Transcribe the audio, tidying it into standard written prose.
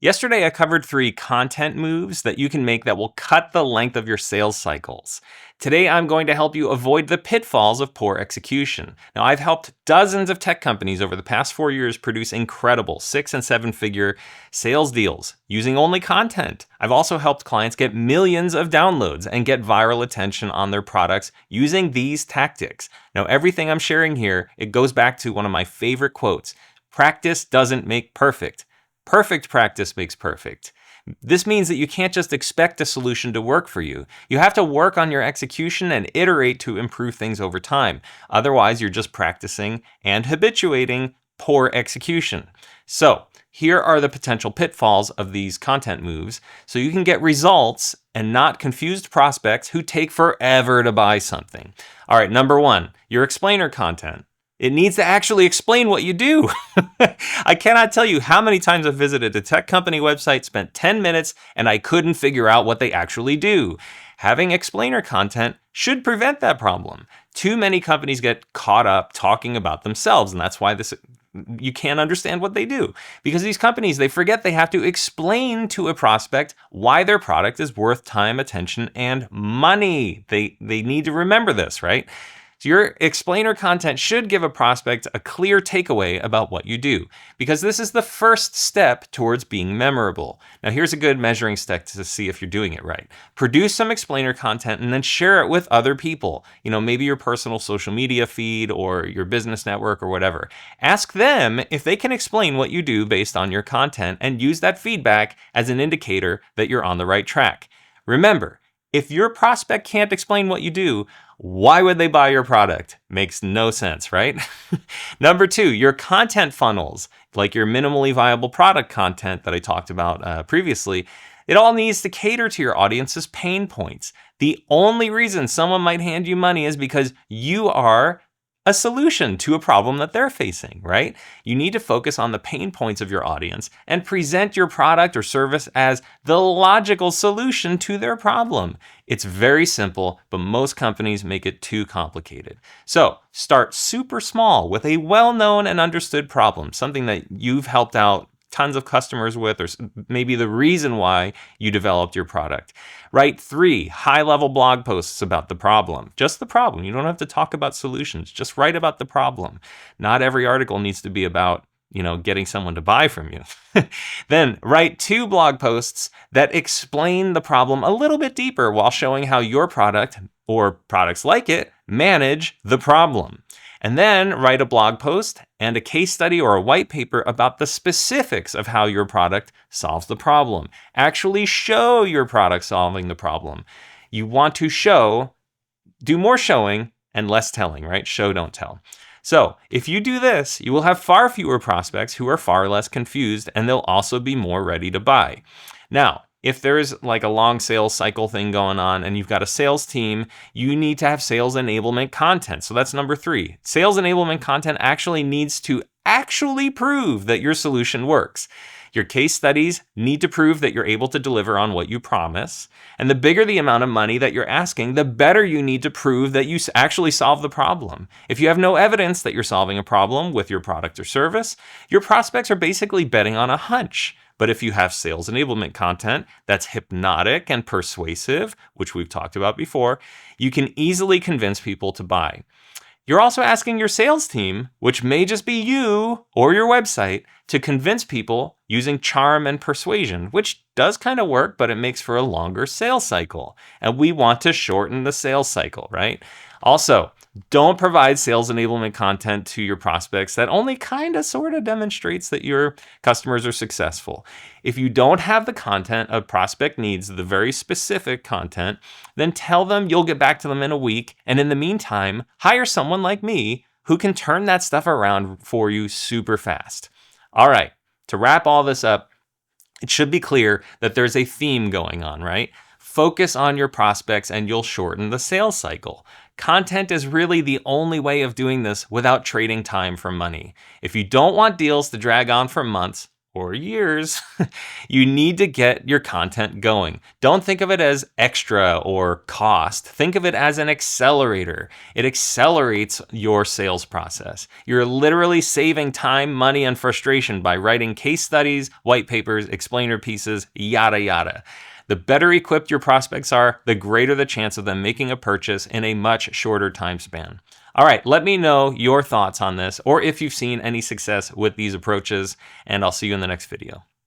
Yesterday, I covered 3 content moves that you can make that will cut the length of your sales cycles. Today, I'm going to help you avoid the pitfalls of poor execution. Now, I've helped dozens of tech companies over the past 4 years produce incredible 6- and 7-figure sales deals using only content. I've also helped clients get millions of downloads and get viral attention on their products using these tactics. Now, everything I'm sharing here, it goes back to one of my favorite quotes. Practice doesn't make perfect. Perfect practice makes perfect. This means that you can't just expect a solution to work for you. You have to work on your execution and iterate to improve things over time. Otherwise, you're just practicing and habituating poor execution. So, here are the potential pitfalls of these content moves so you can get results and not confused prospects who take forever to buy something. All right, number 1, your explainer content. It needs to actually explain what you do. I cannot tell you how many times I've visited a tech company website, spent 10 minutes, and I couldn't figure out what they actually do. Having explainer content should prevent that problem. Too many companies get caught up talking about themselves, and that's why you can't understand what they do. Because these companies, they forget they have to explain to a prospect why their product is worth time, attention, and money. They need to remember this, right? So your explainer content should give a prospect a clear takeaway about what you do, because this is the first step towards being memorable. Now, here's a good measuring stick to see if you're doing it right. Produce some explainer content and then share it with other people. Maybe your personal social media feed or your business network or whatever. Ask them if they can explain what you do based on your content and use that feedback as an indicator that you're on the right track. Remember, if your prospect can't explain what you do, why would they buy your product? Makes no sense, right? Number 2, your content funnels, like your minimally viable product content that I talked about previously, it all needs to cater to your audience's pain points. The only reason someone might hand you money is because you are a solution to a problem that they're facing, right? You need to focus on the pain points of your audience and present your product or service as the logical solution to their problem. It's very simple, but most companies make it too complicated. So start super small with a well-known and understood problem, something that you've helped out tons of customers with, or maybe the reason why you developed your product. Write 3 high-level blog posts about the problem. Just the problem. You don't have to talk about solutions. Just write about the problem. Not every article needs to be about, getting someone to buy from you. Then write 2 blog posts that explain the problem a little bit deeper while showing how your product or products like it manage the problem. And then write a blog post and a case study or a white paper about the specifics of how your product solves the problem. Actually show your product solving the problem. You want to do more showing and less telling, right? Show, don't tell. So if you do this, you will have far fewer prospects who are far less confused, and they'll also be more ready to buy. Now, if there's like a long sales cycle thing going on and you've got a sales team, you need to have sales enablement content. So that's number 3. Sales enablement content actually needs to actually prove that your solution works. Your case studies need to prove that you're able to deliver on what you promise. And the bigger the amount of money that you're asking, the better you need to prove that you actually solve the problem. If you have no evidence that you're solving a problem with your product or service, your prospects are basically betting on a hunch. But if you have sales enablement content that's hypnotic and persuasive, which we've talked about before, you can easily convince people to buy. You're also asking your sales team, which may just be you or your website, to convince people using charm and persuasion, which does kind of work, but it makes for a longer sales cycle. And we want to shorten the sales cycle, right? Also, don't provide sales enablement content to your prospects that only kind of sort of demonstrates that your customers are successful. If you don't have the content a prospect needs, the very specific content, then tell them you'll get back to them in a week. And in the meantime, hire someone like me who can turn that stuff around for you super fast. All right, to wrap all this up, it should be clear that there's a theme going on, right? Focus on your prospects and you'll shorten the sales cycle. Content is really the only way of doing this without trading time for money. If you don't want deals to drag on for months or years, you need to get your content going. Don't think of it as extra or cost. Think of it as an accelerator. It accelerates your sales process. You're literally saving time, money, and frustration by writing case studies, white papers, explainer pieces, yada, yada. The better equipped your prospects are, the greater the chance of them making a purchase in a much shorter time span. All right, let me know your thoughts on this, or if you've seen any success with these approaches, and I'll see you in the next video.